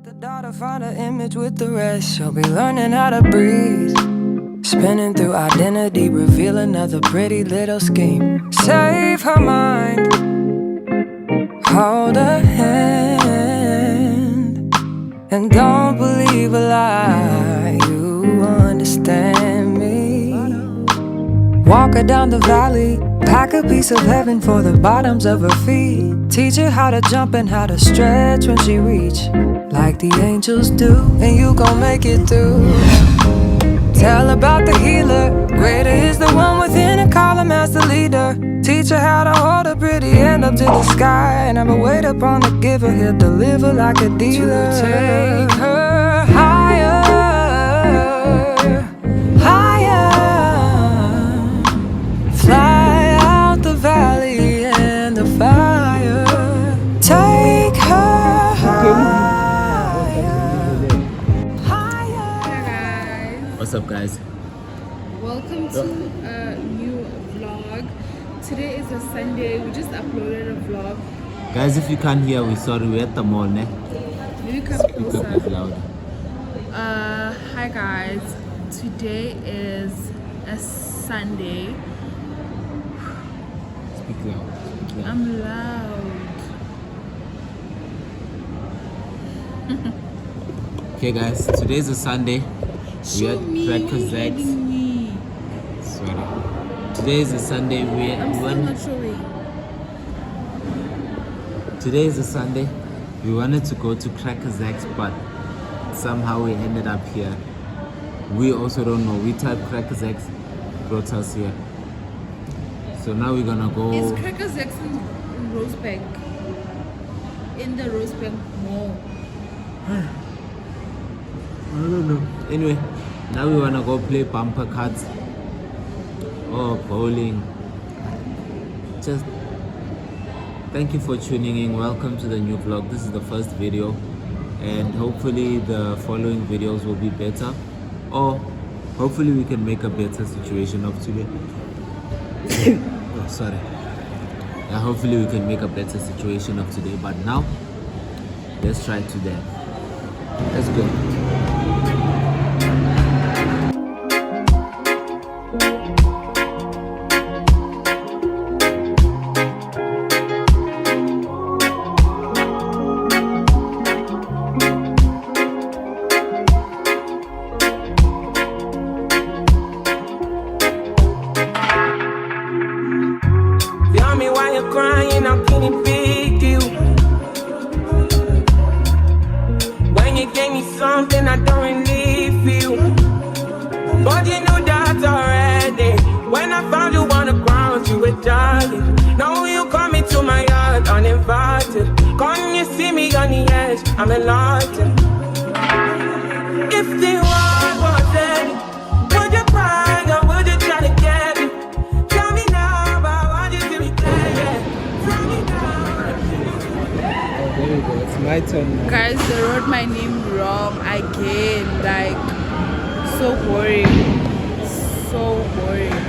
Let the daughter find her image with the rest. She'll be learning how to breathe. Spinning through identity, reveal another pretty little scheme. Save her mind, hold her hand, and don't believe a lie. You understand me. Walk her down the valley, pack a piece of heaven for the bottoms of her feet. Teach her how to jump and how to stretch when she reach, like the angels do, and you gon' make it through. Tell about the healer, greater is the one within, and call him as the leader. Teach her how to hold a pretty hand up to the sky, and never wait upon the giver, he'll deliver like a dealer. To take her higher, higher, fly out the valley and the fire. Take her higher. What's up, guys? Welcome to a new vlog. Today is a Sunday. We just uploaded a vlog. Guys, if you can't hear, we're sorry, we're at the mall, ne? Maybe come Speak a bit closer. louder. Hi guys. Today is a Sunday. Speak loud. Speak loud. I'm loud. Okay, guys, today's a Sunday. We Show had me. breakfast You're eggs. hiding me. Sorry. Today is a Sunday. I'm still not showing. Today is a Sunday. We wanted to go to Crackers X, but somehow we ended up here. We also don't know. We typed Crackers X, brought us here. So now we're gonna go. Is Crackers X in Rosebank? In the Rosebank Mall. I don't know. Anyway, now we wanna go play bumper cards or bowling. Just thank you for tuning in. Welcome to the new vlog. This is the first video, and hopefully the following videos will be better, or hopefully we can make a better situation of today. Oh, sorry. Yeah, hopefully we can make a better situation of today. But now, let's try today. Let's go. Tell me why you're crying, how can it big you? When you gave me something I don't really feel, but you knew that already. When I found you on the ground, you were dying. Now you come into my yard uninvited. Come you see me on the edge, I'm enlightened. If the world was ending, would you cry or would you try to get it? Tell me now about what you do me there. Tell me now. There we go. It's my turn now. Guys, they wrote my name wrong again. Like, so boring. So boring.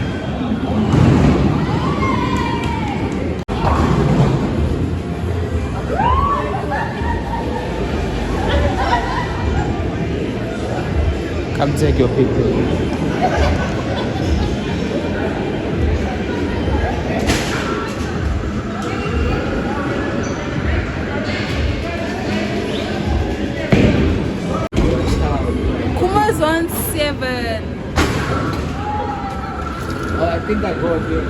Come take your picture. Kuma's on 7. Oh, I think I go again.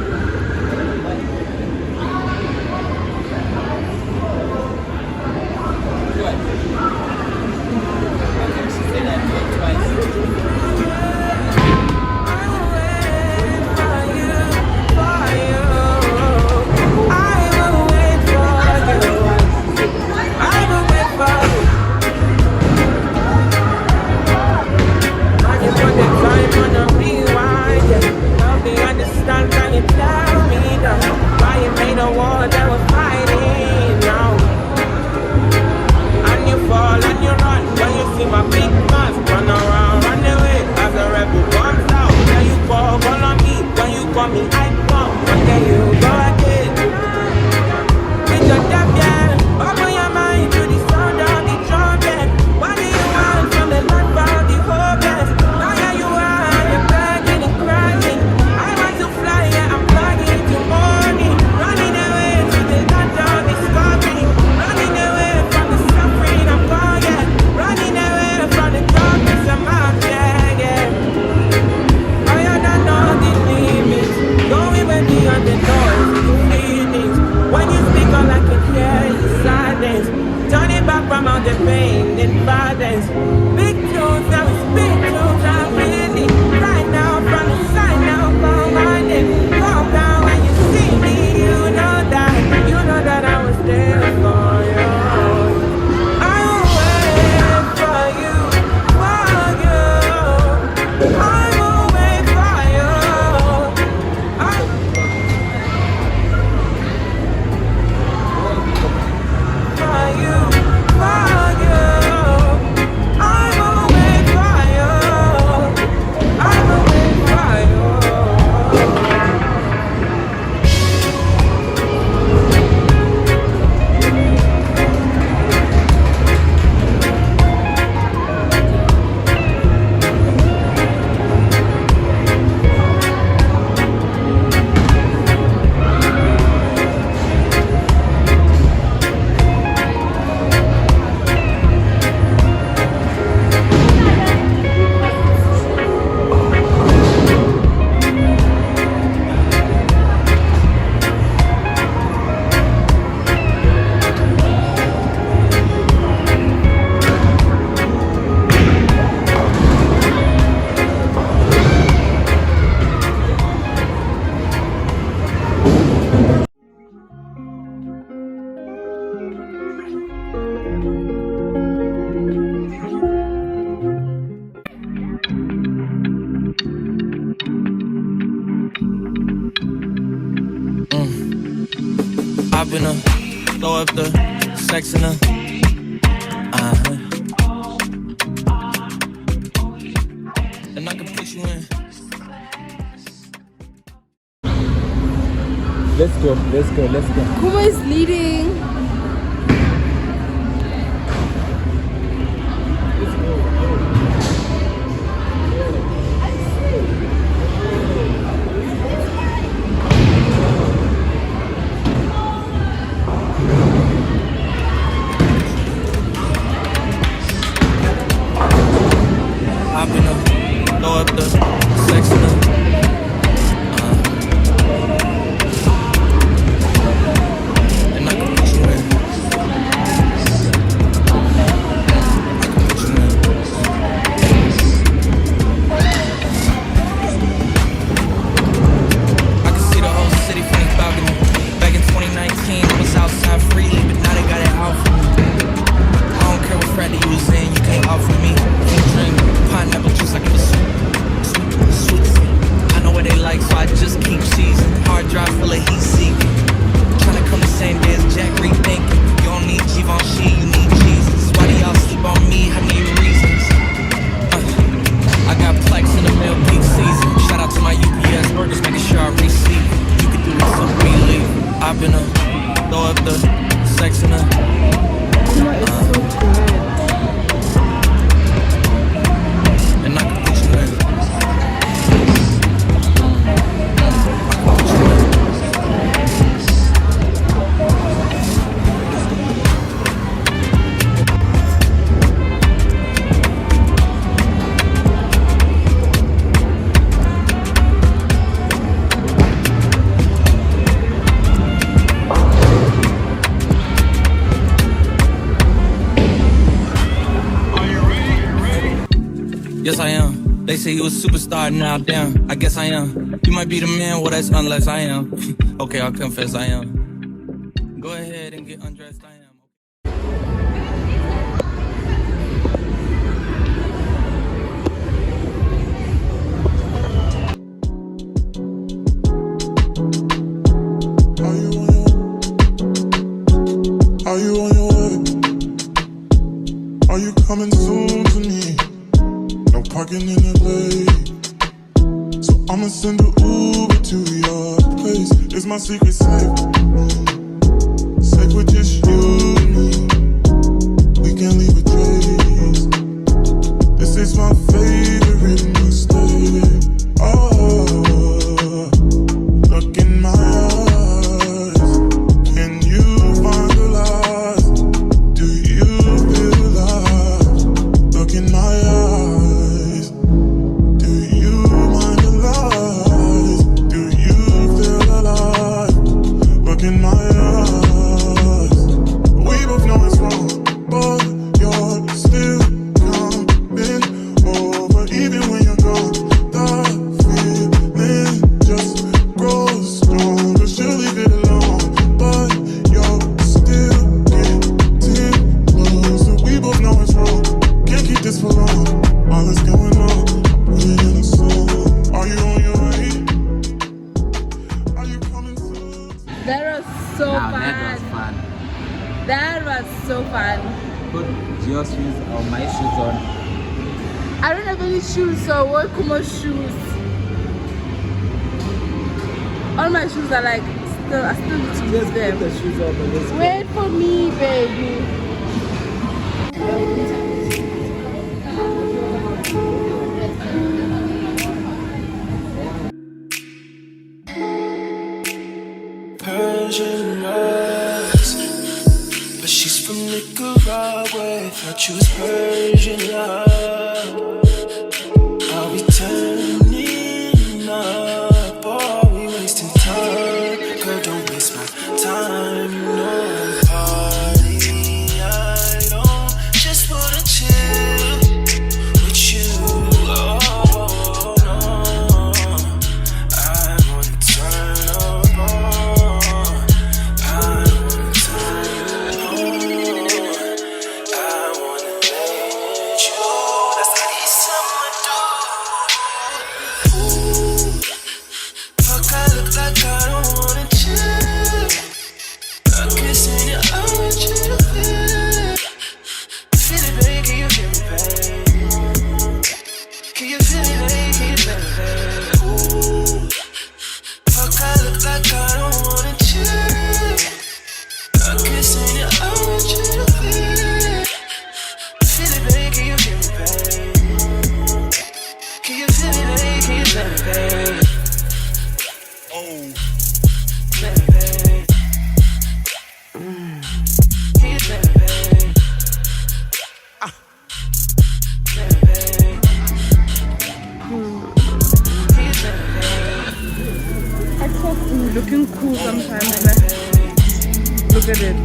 Understand, can you tell? days. Big tunes, now it's big tunes. I'm really right now from the side now, call my name. Calm down when you see me, you know that I was there for you. I will wait for you, for you. I will wait for you. For you, for you. I will wait for you. I will wait for you. I've been throw up the sex in her. And I can put you in. Let's go. Kuma is leading. I've been throw up the sex in her. And I can put you in. I can see the whole city from this balcony. Back in 2019, I was outside freely, but now they got it out for me. I don't care what Friday you was in, you can't offer me. Can't drink pineapple juice like it was sweet. I know what they like, so I just keep seizing. Hard drive full of heat seeking. Tryna come the same day as Jack rethinking. You don't need Givenchy, you need Jesus. Why do y'all sleep on me? I need reasons. I got plex in the mail peak season. Shout out to my UPS workers, making sure I receive. You can do this, so we leave. I've been throw up the sex in her. Kuma is so good. And I can put you in. Yes, I am. They say you a superstar, now damn, I guess I am. You might be the man, well that's unless I am. Okay, I'll confess I am. Go ahead and get undressed, I am. Are you on your way? Are you coming soon to me? No parking in LA, so I'ma send an Uber to your place. Is my secret safe? Safe with just you and me. We can't leave a trace. This is my favorite mistake. Oh, look in my eyes. Can you find the lies? Do you feel alive? Look in my eyes. Do you mind the lies? Do you feel alive? Look in my eyes. We both know it's wrong, but you're still my shoes on. I don't have any shoes, so I wear Kumo's shoes. All my shoes are like I still need to use them. Put the shoes on and let's go. Wait for me, baby. Persian rose, but she's from Nicaragua. Thought you was Persian love. Are we turning up or are we wasting time? Girl, don't waste my time. No party, I don't just wanna chill with you. Oh no, I wanna turn up on. I wanna turn on. I wanna let you. That's the least I'ma do. Ooh, fuck, I look like I don't wanna chill. I'm kissing your eyes, you to feel. Feel it, baby, can you feel me, baby? Can you feel me, baby? Can you feel me, baby? Ooh, fuck, I look like I don't wanna chill. I'm kissing your eyes, you to feel. Feel it, baby, can you feel me, baby? Can you feel me, baby? Can you feel me, baby? Oh, baby, baby. Can you feel me, baby? Baby, baby. Can you feel me, baby? I thought we were looking cool sometimes. And look at it.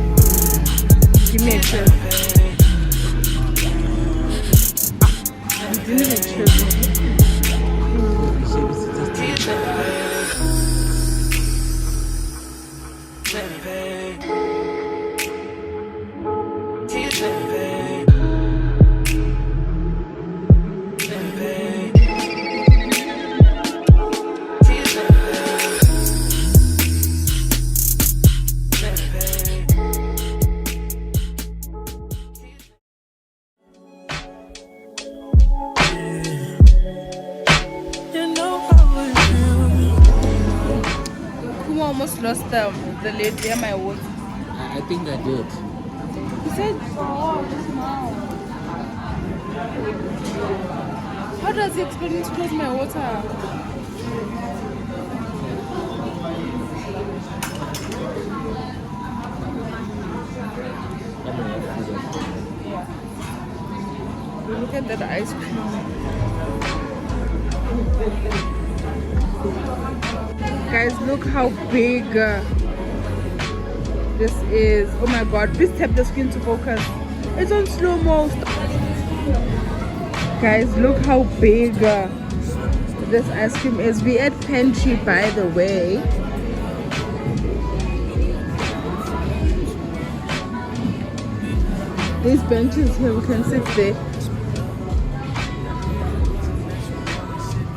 Give me a kiss. You didn't even kiss me. Kuma almost lost the lady at my water. I think I did. He said, oh, just now. How does he expect me to close my water? Look at that ice cream. Guys, look how big this is. Oh my god, please tap the screen to focus. It's on slow mo. Guys, look how big this ice cream is. We at Pantry, by the way. These benches here, we can sit there.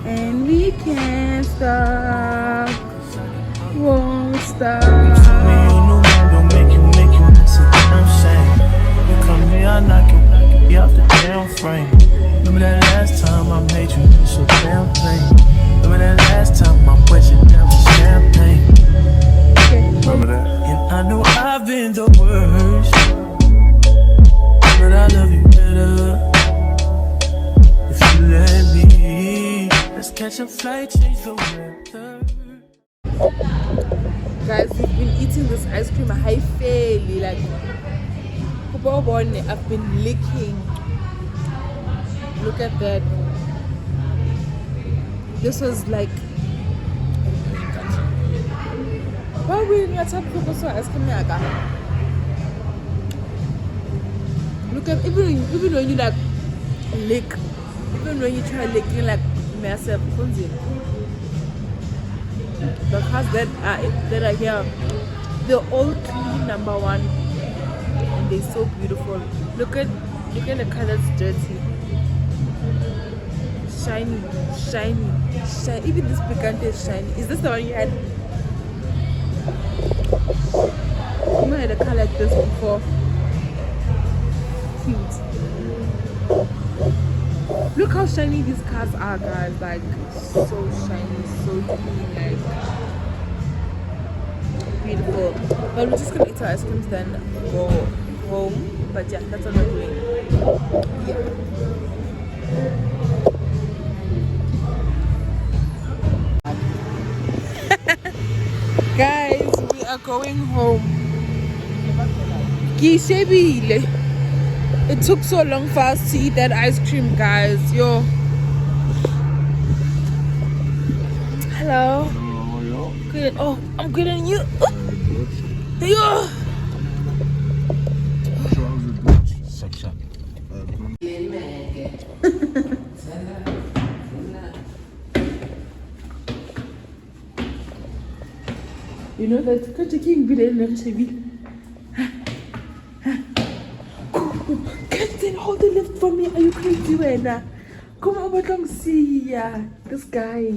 And we can't stop, won't stop. Don't make you miss it, I'm saying. You come here, I knock you off the damn frame. Remember that last time I made you so damn plain. Remember that last time I wet you down with champagne. Remember that? And I know I've been the worst, but I love you better if you let me. Let's catch a flight, change the weather. Guys, we've been eating this ice cream high fairly, like I've been licking. Look at that. This was like why we in your top so ice cream yaga? Look at even when you like lick, even when you try licking like myself, the cars that are here, they're all clean, number one, and they're so beautiful. Look at the car that's dirty, shiny. Even this picante is shiny. Is this the one you had? You had a car like this before. Cute. Look how shiny these cars are, guys. Like, so shiny, so clean, like beautiful. But we're just gonna eat our ice creams, then go home. But yeah, that's what we're doing. Yeah. Guys, we are going home. It took so long for us to eat that ice cream, guys. Yo. Hello. Good. Oh, I'm good on you. Yo. You know that taking video in TV. Captain, hold the lift for me. Are you crazy, Wena? Come over, come see this guy.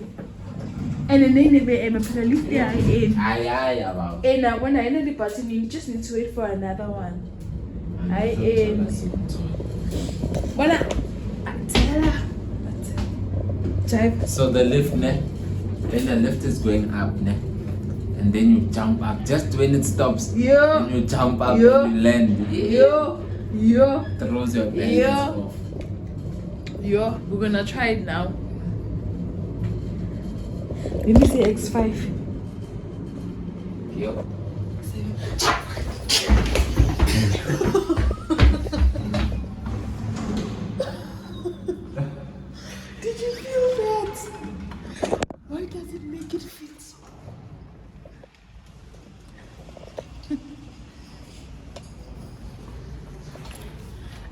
And then they never put a lift there in. And when I enter the button, you just need to wait for another one. I in. When I tell her. So the lift, ne? When the lift is going up, ne? And then you jump up. Just when it stops, and you jump up and you land. Throws your balance off. We're gonna try it now. Let me say X5. Yo. Did you feel that? Why does it make it fit?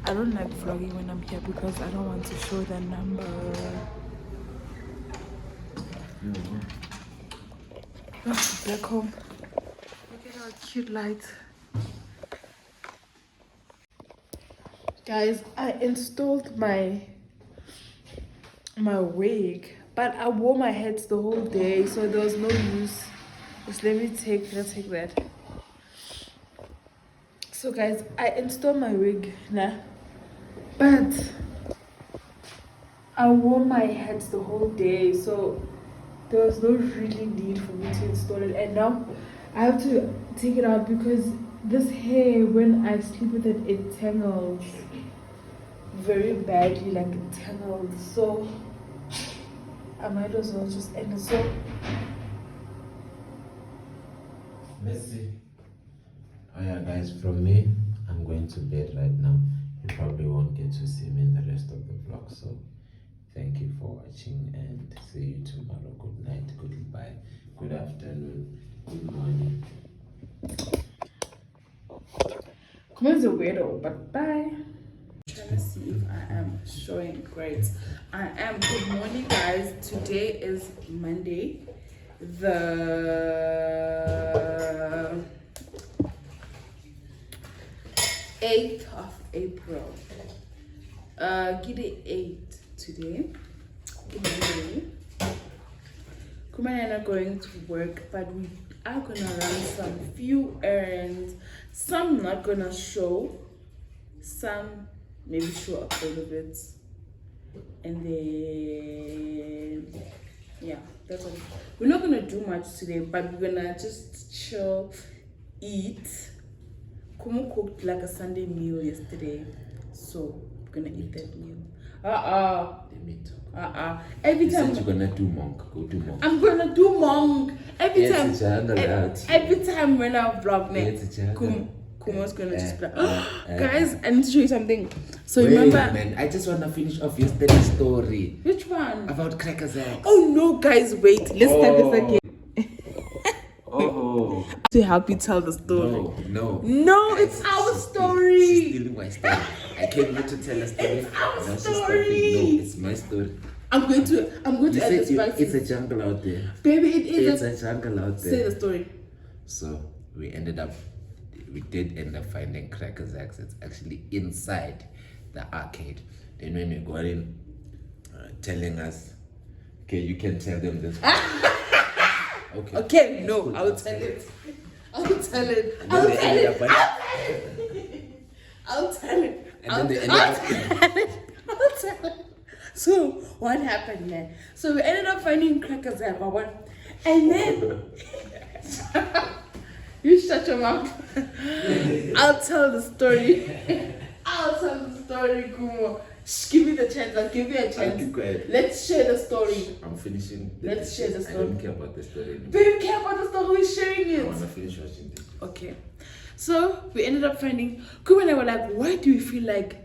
I don't like vlogging when I'm here because I don't want to show the number. Back home. Look at our cute lights. Guys, I installed my wig, but I wore my heads the whole day, so there was no use. Just let's take that. So guys, I installed my wig now, but I wore my heads the whole day, so there was no really need for me to install it. And now I have to take it out because this hair, when I sleep with it, it tangles very badly, like it tangles. So I might as well just end it. So Let's see. Oh yeah, guys, from me, I'm going to bed right now. You probably won't get to see me in the rest of the vlog, so thank you for watching and see you tomorrow. Good night, goodbye, good afternoon, good morning. come on, a weirdo, but bye. Trying to see if I am showing great. I am. Good morning, guys. Today is Monday, the 8th of April. Get it 8 today. Kuma and I are going to work, but we are gonna run some few errands. Some not gonna show, some maybe show up a little bit, and then yeah, that's what we're not gonna do much today, but we're gonna just chill, eat. Kumu cooked like a Sunday meal yesterday, so we're gonna eat that meal. Let me talk. Every You time said you're gonna do monk. Go do monk. I'm gonna do monk. Every Yes, time. Every time when I vlog next, Kumo's gonna just be like, guys, I need to show you something. So wait, remember, man, I just wanna finish off yesterday's story which one? about crackers. Oh no, guys, wait. Let's start this again. Oh. To help you tell the story. No, It's our story. She's stealing my story. I came here to tell a story. It's our Now she's story. stopping. No, it's my story. I'm going to You add this said back. it's a jungle out there. Baby, it is. It's a jungle out there. Say the story. So we did end up finding Cracker Jacks. It's actually inside the arcade. Then when we got in, telling us, okay, you can tell them this. Okay, no, I will tell it. I'll tell it. I'll tell it. I'll tell it. And then they ended up. I'll tell it. So what happened there? So we ended up finding crackers at one, and then you shut your mouth. I'll tell the story. I'll tell the story, Kumo. Give me the chance. I'll give you a I'll chance. keep quiet. Let's share the story. I'm finishing. Let's share the I story. don't care about the story anymore. Babe, care about the story. We're sharing I it. want to finish watching this. Okay. So we ended up finding. Kumo and I were like, why do we feel like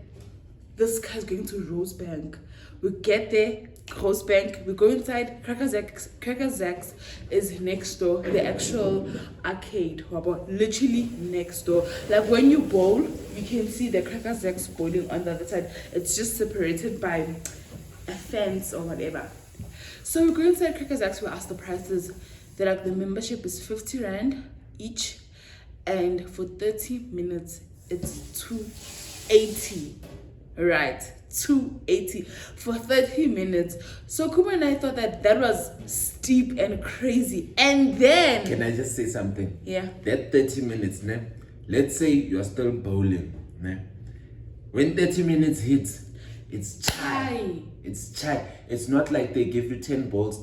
this guy's going to Rosebank? We get there, Rosebank, we go inside. Cracker Zack's is next door, the actual arcade, literally next door. Like when you bowl, you can see the Cracker Zack's bowling on the other side. It's just separated by a fence or whatever. So we go inside Cracker Zack's, we ask the prices. They're like, the membership is 50 Rand each, and for 30 minutes, it's 280. Right, 280 for 30 minutes. So Kuma and I thought that was steep and crazy. And then Can I just say something? Yeah. That 30 minutes, ne? Let's say you're still bowling, ne? When 30 minutes hits, it's chai. It's chai. It's not like they give you 10 balls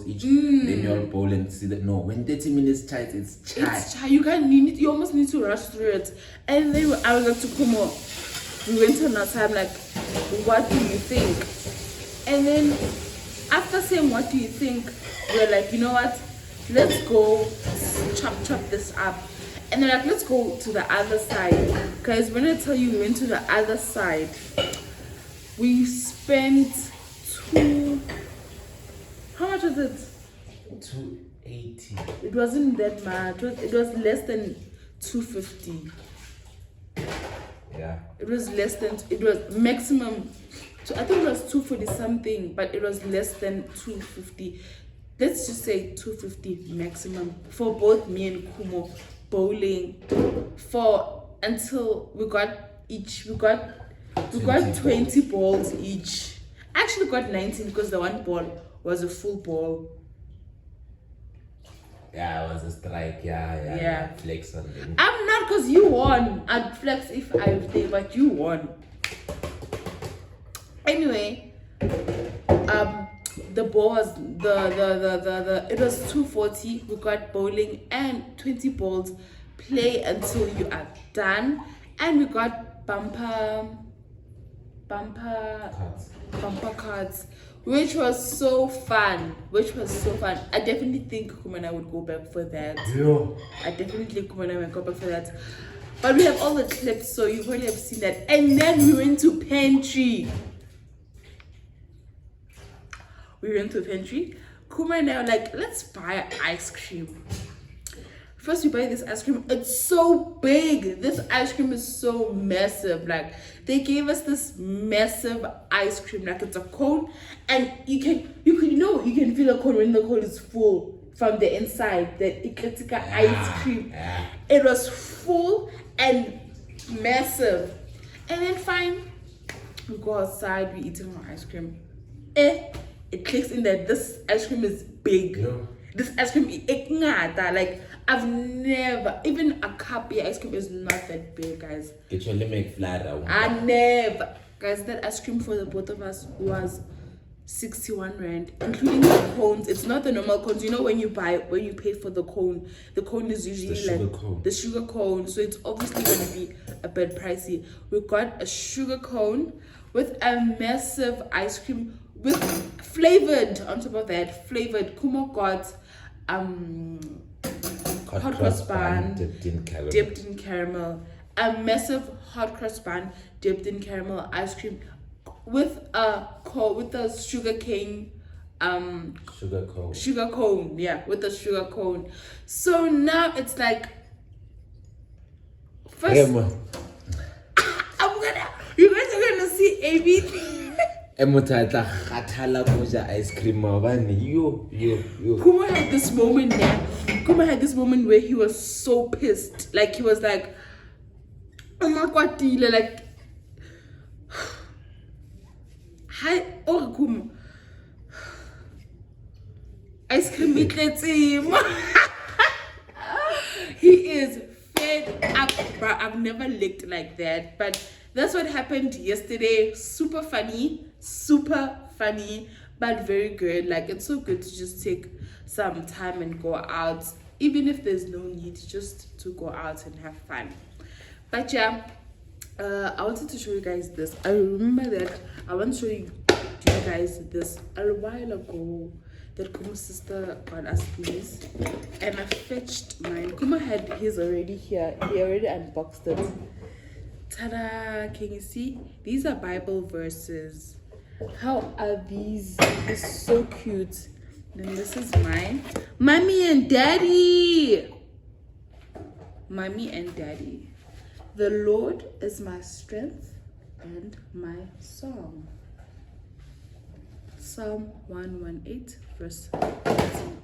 each. Then you're bowling. See that? No, when 30 minutes chai, it's chai. It's chai. You almost need to rush through it. And then I was like to Kuma, we went on our time like, what do you think? And then after saying what do you think, we're like, you know what? Let's go chop this up. And they're like, let's go to the other side. Because when I tell you we went to the other side, we spent how much was it? 280. It wasn't that much. It was less than 250. Yeah. It was maximum. So I think it was 240 something, but it was less than 250. Let's just say 250 maximum for both me and Kumo bowling until we got 20 balls each. Actually got 19 because the one ball was a full ball. Yeah, it was a strike. Yeah. Flex on them. I'm not, because you won. I'd flex if I did, but you won. Anyway, the ball was it was 240. We got bowling and 20 balls. Play until you are done, and we got bumper cards, which was so fun. I definitely think Kuma and I would go back for that. Yeah. I definitely think Kuma and I would go back for that. But we have all the clips, so you already have seen that. And then we went to pantry. Kuma and I were like, let's buy ice cream. First we buy this ice cream. It's so big. This ice cream is so massive. Like, they gave us this massive ice cream. Like, it's a cone, and you can feel a cone when the cone is full from the inside. The Iketika ice cream. Yeah. It was full and massive. And then fine, we go outside, we eating our ice cream. It clicks in that this ice cream is big. Yeah. This ice cream is like, I've never, even a cup of ice cream is not that big, guys. Get your limit flat out. I never. Guys, that ice cream for the both of us was 61 Rand, including the cones. It's not the normal cones. You know when you pay for the cone is usually the sugar cone. So it's obviously going to be a bit pricey. We got a sugar cone with a massive ice cream with flavored, on top of that, Kumo got hot cross bun dipped in caramel. A massive hot cross bun dipped in caramel ice cream with a sugar cone. Sugar cone, yeah, with a sugar cone. So now it's like, first, you guys are gonna see everything. ice cream. Kuma had this moment where he was so pissed. Like, he was like, oh my god, like, hi, oh Kuma, ice cream eats him. He is fed up, bro. I've never licked like that, but That's what happened yesterday. Super funny, but very good. Like, it's so good to just take some time and go out, even if there's no need, just to go out and have fun. But yeah, I wanted to show you guys this. I remember that I want to show you guys this a while ago, that Kuma's sister got us these, and I fetched mine. Kuma had his already here. He already unboxed it. Ta-da! Can you see? These are Bible verses. How are these? It's so cute. Then this is mine. Mommy and Daddy! Mommy and Daddy. The Lord is my strength and my song. Psalm 118 verse 13.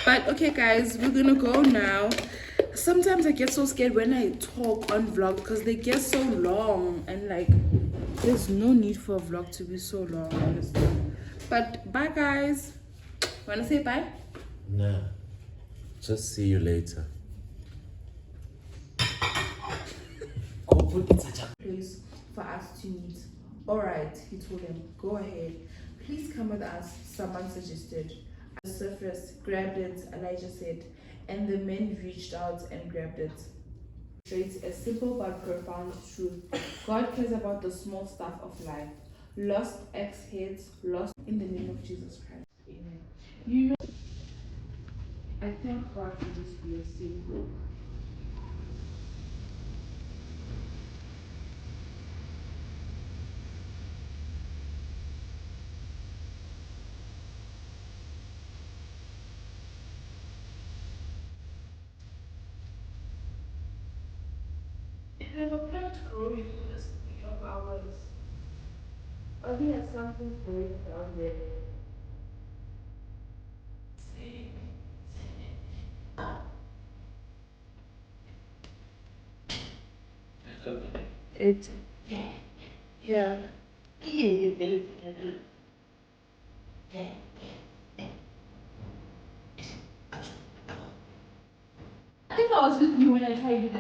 But okay guys, we're gonna go now. Sometimes I get so scared when I talk on vlog because they get so long, and like there's no need for a vlog to be so long, honestly. But bye guys. Wanna say bye? Nah, just see you later. Place for us to meet. Alright, he told them, go ahead. Please come with us, someone suggested. I surfaced, grabbed it, Elijah said, and the men reached out and grabbed it. It's a simple but profound truth. God cares about the small stuff of life. Lost ex-heads, lost in the name of Jesus Christ. Amen. You know, I thank God for this blessing. I have a plant growing in this of ours. Oh, he has something for you down there. It's yeah. I think I was with you when I tried it.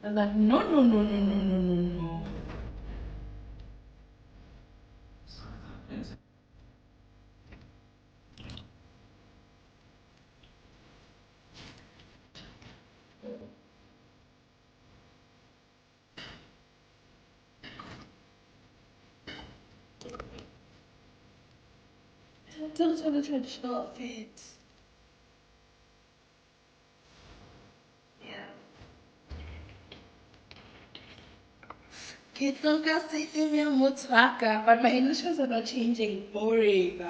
I was like, no. Those are the traditional outfits. Yeah. Kids don't got to see me on Mutsvaka, but my initials are not changing. Boring.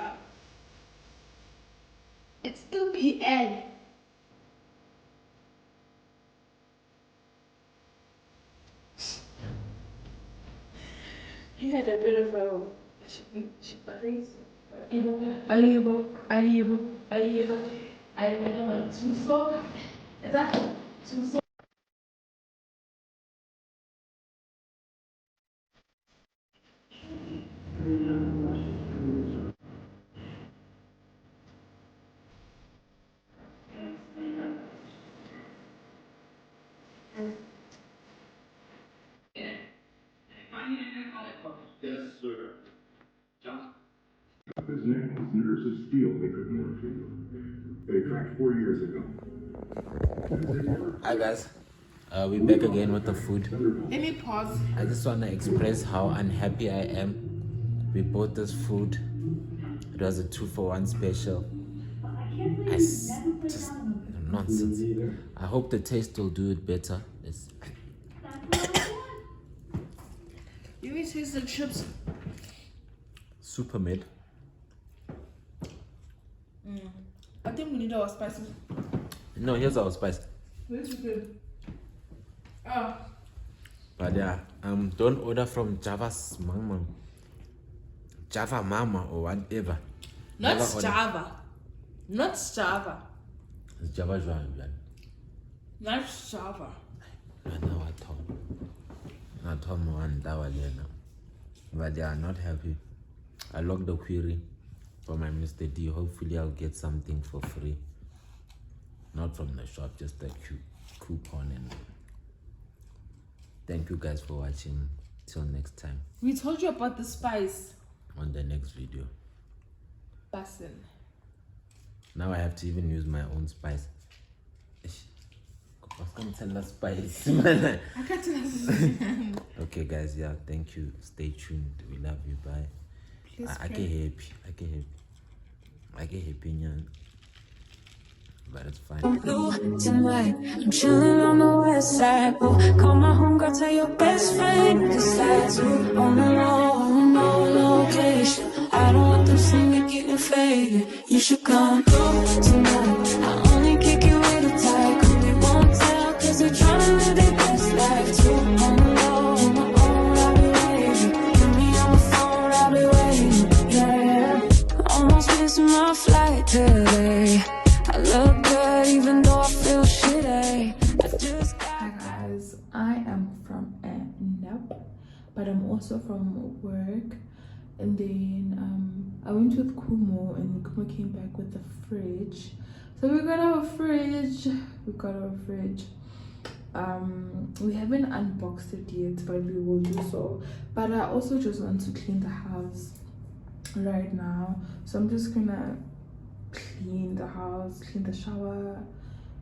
It's still PN. You had a bit of a Suso. Is that Suso? His name considers a steel maker morphine. They cracked 4 years ago. Hi guys, we're back again with the food. Let me pause. I just want to express how unhappy I am. We bought this food. It was a 2-for-1 special. Just nonsense. I hope the taste will do it better. You will taste the chips. Super mid. I think we need our spices. No, here's our spice. This is good. Oh. But yeah, don't order from Java's mama. Java mama or whatever. Not Never order. Java. Not Java. It's Java Joan. Not Java. But they are not happy. I logged the query for my Mr. D. Hopefully I'll get something for free. not from the shop, just a coupon. And thank you guys for watching. Till next time We told you about the spice. on the next video. Basin. Now I have to even use my own spice. I was gonna tell us spice. I can't tell. Okay guys, yeah, thank you. Stay tuned. We love you. Bye. Please I get happy. I get happy, man. But it's fine. Tonight, I'm chilling on the west side. Oh, call my homegirl, tell your best friend. Cause that's who on the low, no location. I don't want them seeing me getting faded. You should come through tonight. I only kick it with a tie. Cause they won't tell. Cause they're trying to live their best life too. On the low, on my own, I'll be waiting. Hit me on the phone, I'll be waiting. Yeah. Almost missing my flight today. I look good even though I feel shitty. Hi guys, I am from a nap, but I'm also from work. And then I went with Kumo, and Kumo came back with the fridge. So we got our fridge. We haven't unboxed it yet, but we will do so. But I also just want to clean the house right now, so I'm just gonna clean the house, clean the shower,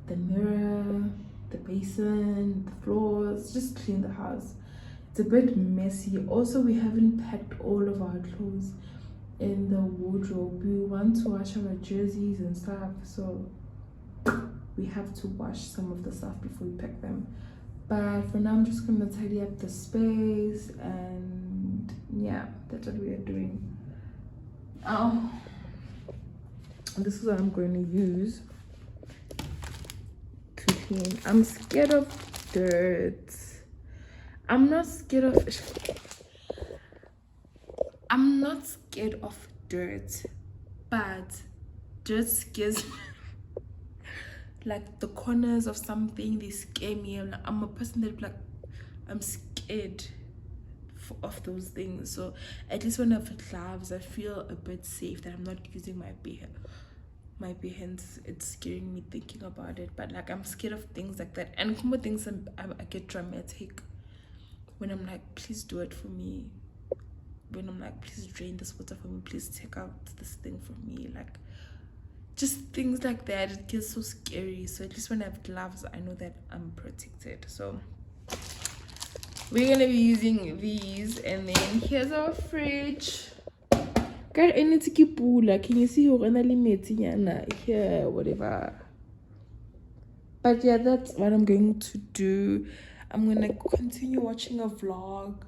the mirror, the basin, the floors, just clean the house. It's a bit messy. Also, we haven't packed all of our clothes in the wardrobe. We want to wash our jerseys and stuff, so we have to wash some of the stuff before we pack them. But for now, I'm just gonna tidy up the space, and yeah, that's what we are doing. This is what I'm going to use to clean. I'm scared of dirt. I'm not scared of dirt, but dirt scares me. Like the corners of something, they scare me. I'm a person that I'm scared of those things. So at least when I have gloves, I feel a bit safe that I'm not using my bare hands. It's scaring me thinking about it. But like, I'm scared of things like that. And Kumbo thinks I get dramatic when I'm like, please do it for me. When I'm like, please drain this water for me, please take out this thing for me. Like, just things like that. It gets so scary. So at least when I have gloves, I know that I'm protected. So we're gonna be using these. And then here's our fridge. God, I need to keep pula. Can you see how here, whatever. But yeah, that's what I'm going to do. I'm gonna continue watching a vlog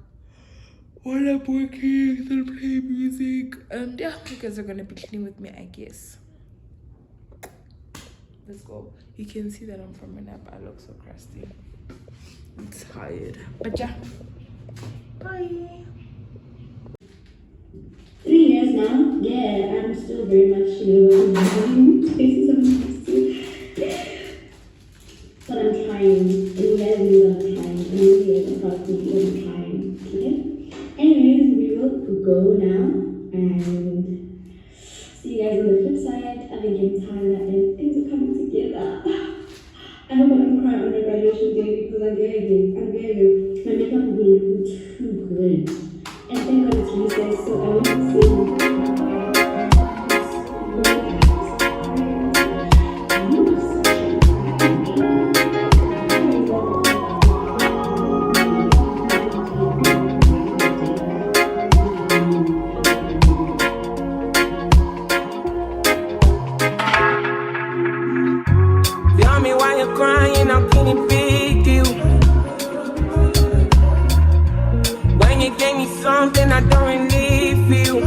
while I'm working, then play music. And yeah, you guys are gonna be cleaning with me, I guess. Let's go. You can see that I'm from a nap. I look so crusty. I'm tired. But yeah. Bye. 3 years now, yeah, I'm still very much, spaces of honesty. But I'm trying, and you guys know that I'm trying, and you guys are proud to be I'm trying, okay? Anyways, we will go now, and see you guys on the flip side. I think in time that things are coming together. I hope I don't cry on the graduation day because I'm gagging. My makeup will look too good. And thank God it's recess, so I want to see. Tell me why you're crying, how can it be you? When you gave me something I don't really feel,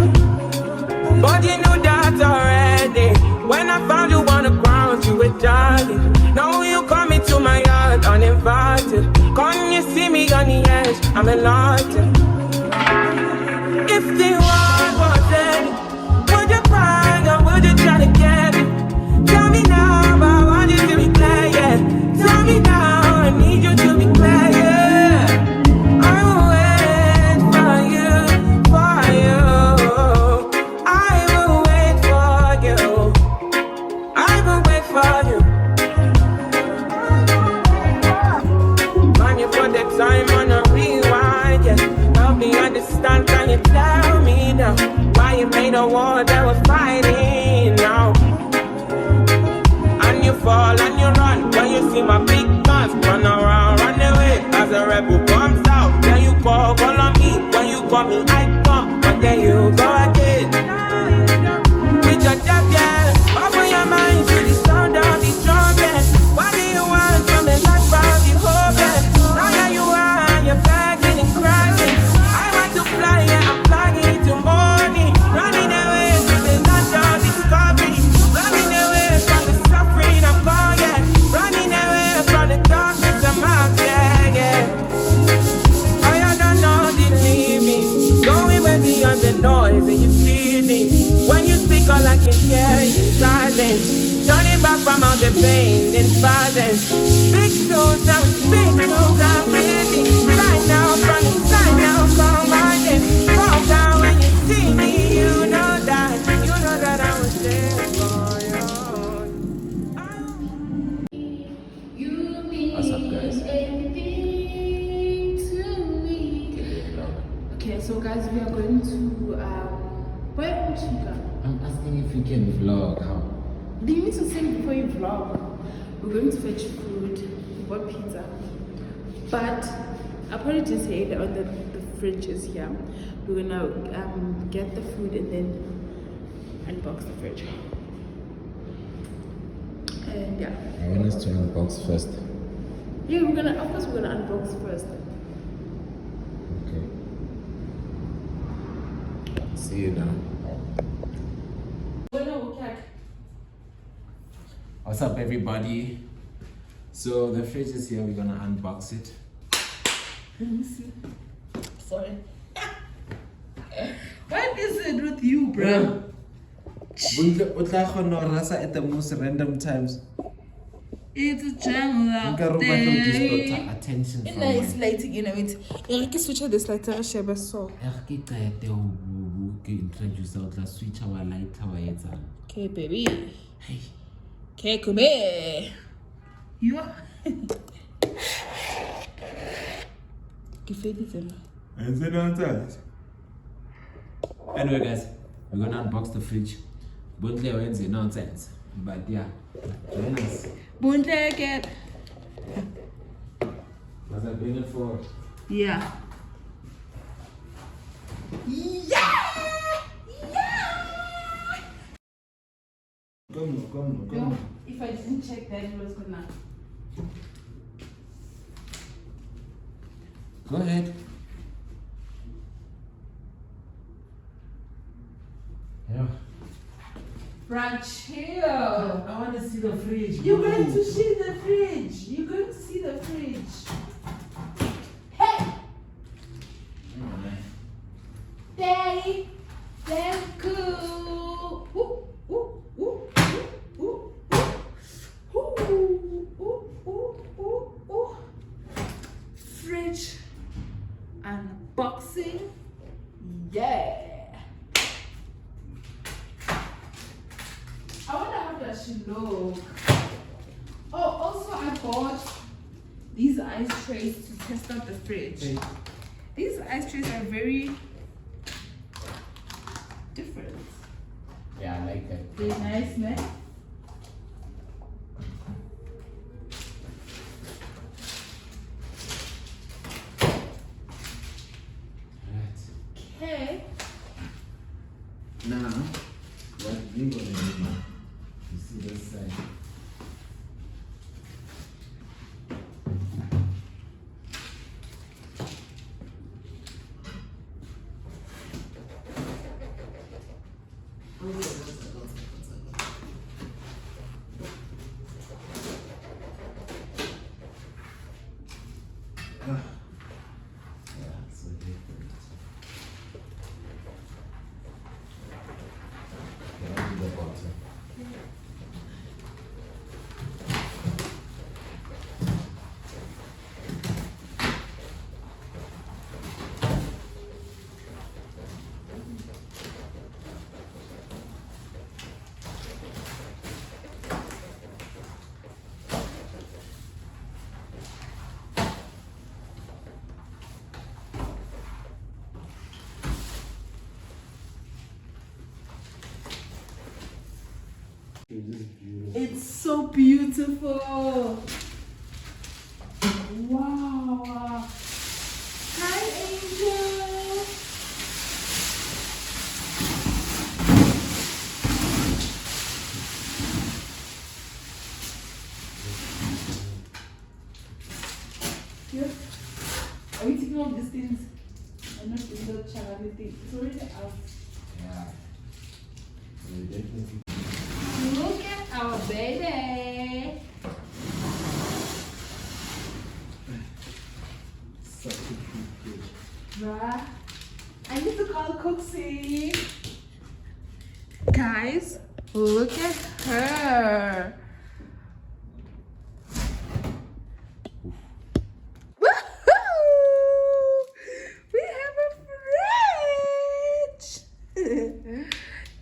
but you knew that already. When I found you on the ground, you were jogging. Now you come into my yard uninvited. Can't you see me on the edge? I'm enlightened. If the world was ending, would you cry or would you try to get it? Tell me now, but I want you to be clear, yeah. Tell me now, I need you to be clear, yeah. I will wait for you, for you. I will wait for you. I will wait for you. a war that was fighting now. And you fall and you run when you see my big guns. Run around, run away as a rebel comes out. Then you call on me. When you call me, I come. But then you go again. With your job, yeah. Open your mind to the sound of the trumpet. What do you want from the life of the hopeless? Now that you are, you're begging and crying. I want to fly, yeah, I'm flying to morning. Running away from the land of discovery. Running away from the suffering I'm gone, yeah. Running away from the darkness I'm out, yeah, yeah. I don't know the limit. Going way beyond the noise and you feel it. When you speak, all I can hear is silence. Turning back from all the pain and violence. Big souls, now it's big souls, I'm ready. Right now, from inside now, come on in. Fall down when you see me, you know that I was there for you. What's up, guys? Okay, so guys, we are going to where would you go? I'm asking if you can vlog. How? Do you need to sing before you vlog? We're going to fetch food. We bought pizza. But I'll probably just say that on the fridge is here. We're gonna get the food and then unbox the fridge. And yeah. I want us to unbox first. Yeah, of course we're gonna unbox first. Okay. See you now. What's up, everybody? So the fridge is here. We're gonna unbox it. Let me see. Sorry. What is it with you, bro? At the most random times. It's a jungle out there. Attention from It's lighting, you know it. You can switch this lighter, Sheba. So. Introduce our switch our light our heads. Okay, baby. Hey. Okay, come here. You are. Give it to Anyway, guys, we're gonna unbox the fridge. Buntle Wednesday nonsense. But yeah, join us. Buntle get. Was I bring it for? Yeah. Come. If I didn't check that, it was gonna. Go ahead. Yeah. Brad, chill. I want to see the fridge. You're going to see the fridge. You're going to see the fridge. Hey! Daddy! That's cool. Ooh, ooh, ooh, ooh, ooh, ooh, ooh, ooh, ooh, ooh. Fridge unboxing. Yeah. I wonder how does she look. Oh, also I bought these ice trays to test out the fridge. Hey. These ice trays are very different. Yeah, I like that. They're nice, man. Right. Okay. Now, what we gonna do now? You see this side. It's so beautiful. Wow. Hi, Angel. Here. Are we taking all these things? I'm not doing the channel thing. It's already out. Yeah. Look at our baby. Such a cute kid. Bruh. I need to call Cooksy. Guys, look at her. Woohoo! We have a fridge.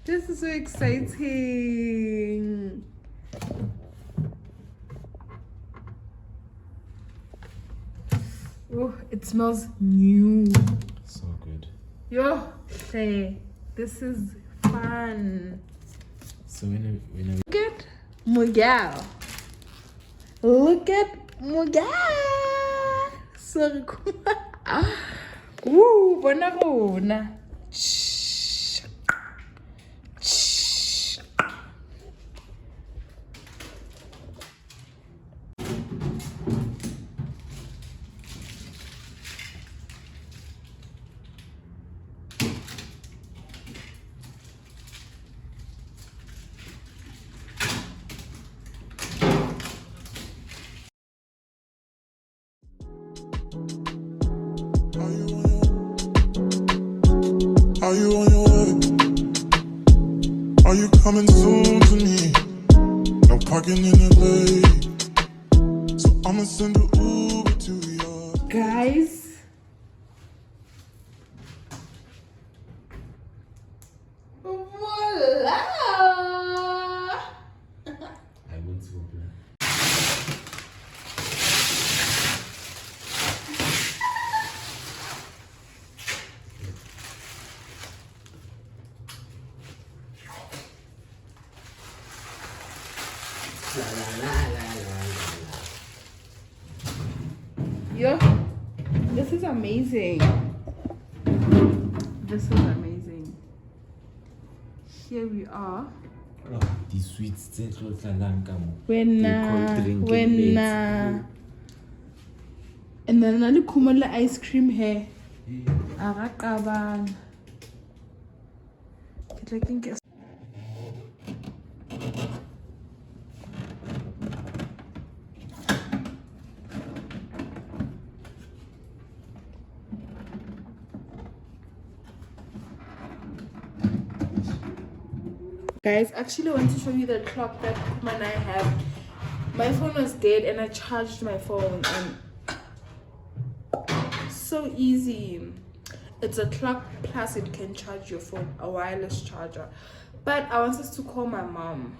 This is so exciting. Oh, it smells new. So good. Yo, hey, this is fun. So when Look at Miguel. Look at Miguel. So cool. Ooh, bona bona. Shh. Shh. Are you on your way? Are you coming soon to me? No parking in LA, so I'ma send an Uber to your. Guys. Voila! I went to open. Yo, this is amazing. This is amazing. Here we are. Oh, the sweets that look like When and then another kumala ice cream here. Arakaban. Guys, actually I want to show you the clock that Kuma and I have. My phone was dead and I charged my phone and so easy. It's a clock plus it can charge your phone, a wireless charger. But I want us to call my mom.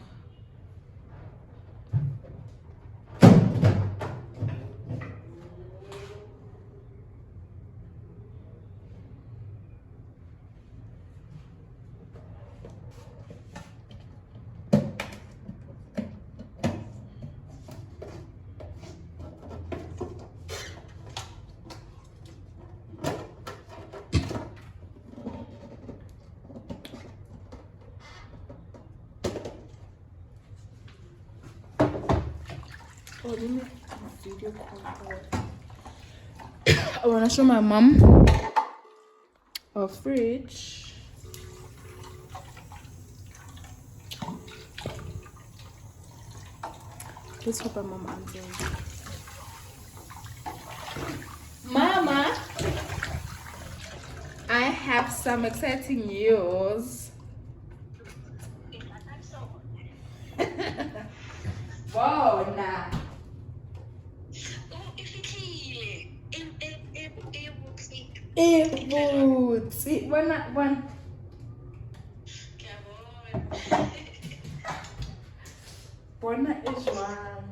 Oh, let me video call her. I want to show my mom our fridge. Let's hope my mom answers. Mama, I have some exciting news. Wow, nah. Boots. One. Bona is one.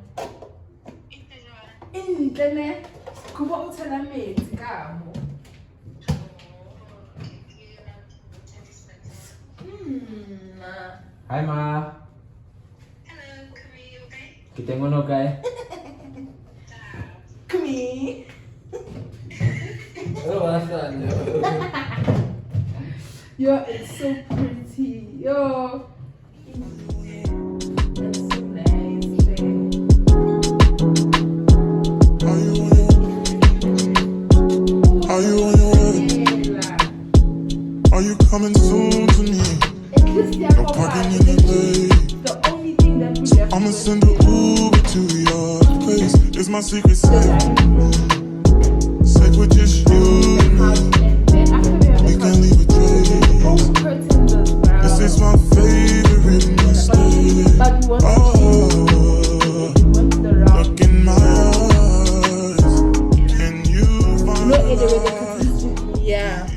Internet. Kuba utela metsi kamo. Hi, Ma. Kita ngono kae. Me. Oh, asan. Yo, it's so pretty. Yo. That's so nice. Are you on your way? Are you coming soon to me? No parking in the bay. The only thing that we have I'ma send an Uber to your place. It's my secret safe. Safe with just you and me. We can leave a trace. This is my favorite mistake. But we want Oh, the round. look in my eyes. Can you find No, the light? yeah.